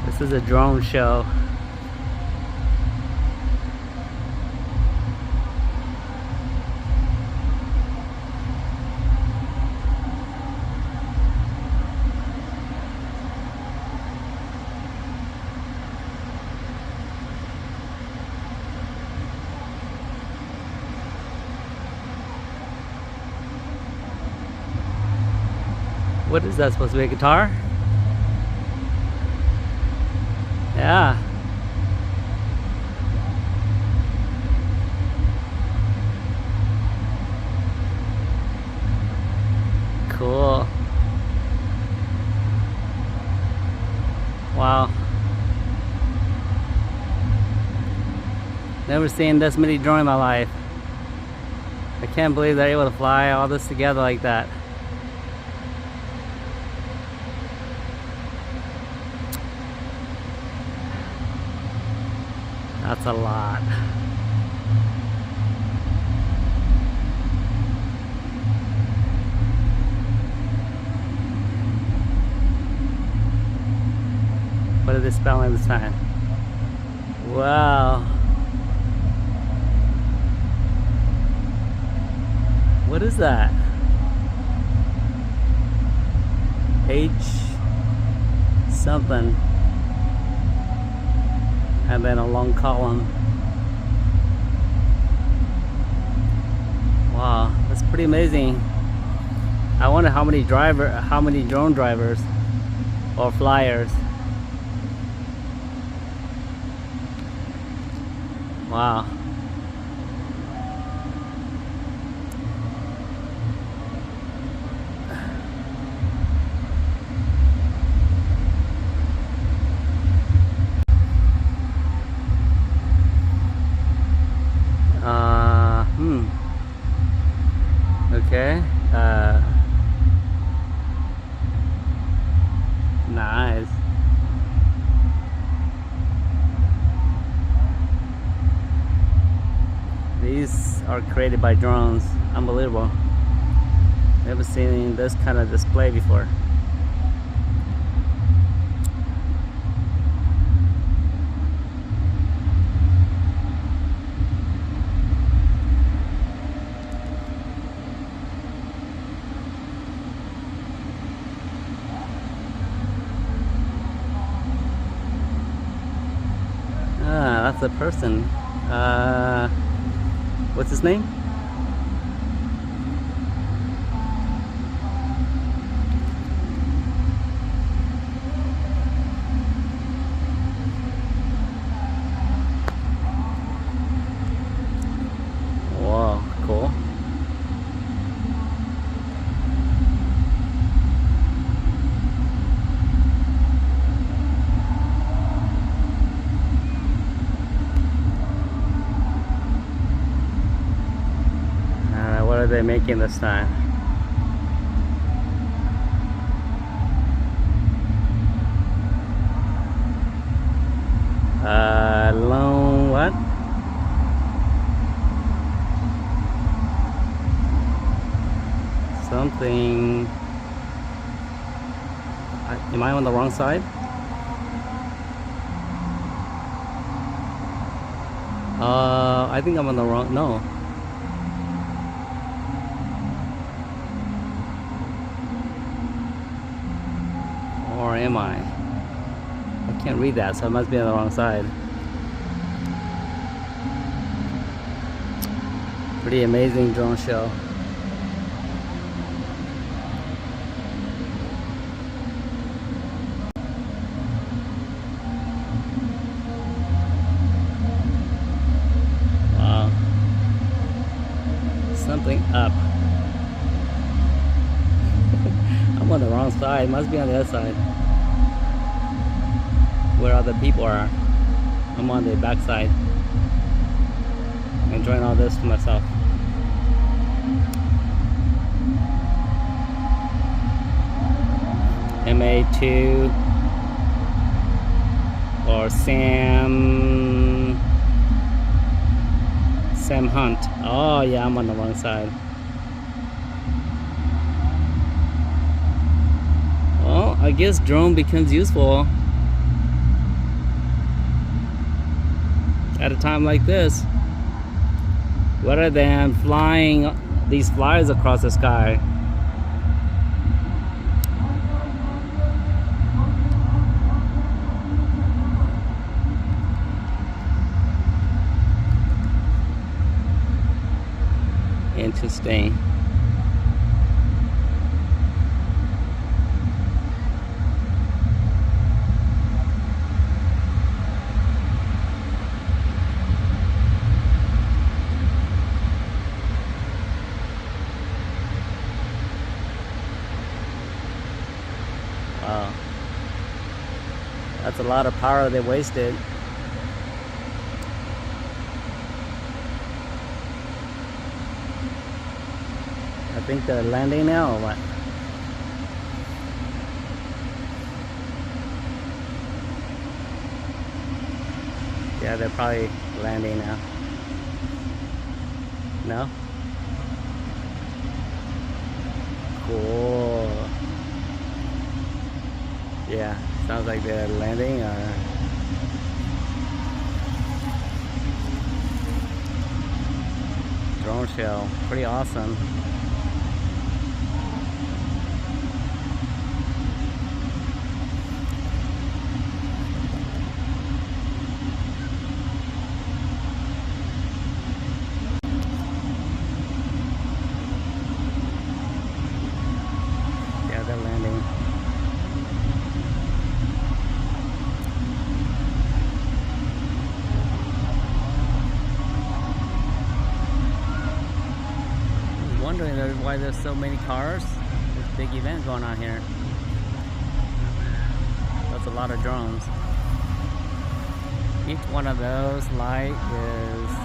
This is a drone show. What is that supposed to be, a guitar? Yeah. Cool. Wow. Never seen this many drones in my life. I can't believe they're able to fly all this together like that. That's a lot. What did they spell in this time? Wow. What is that? H something. And then a long column. Wow, that's pretty amazing. I wonder how many drone drivers or flyers. Wow. Okay. Nice. These are created by drones. Unbelievable. Never seen this kind of display before. Ah, that's a person. What's his name? Wow, cool. What are they making this time? Long what? Something. Am I on the wrong side? I think I'm on the wrong. No. Or am I? I can't read that, so I must be on the wrong side. Pretty amazing drone show. Wow. Something up. I'm on the wrong side. Must be on the other side. Where other people are. I'm on the back side. Enjoying all this to myself. MA2 or Sam Hunt. Oh yeah, I'm on the wrong side. Well, I guess drone becomes useful at a time like this, rather than flying these flies across the sky. Interesting. Wow. That's a lot of power they wasted. I think they're landing now or what? Yeah, they're probably landing now. No? Cool. Yeah, sounds like they're landing or... Drone show, pretty awesome. Yeah, they're landing. Wondering why there's so many cars. There's a big event going on here. That's a lot of drones. Each one of those light is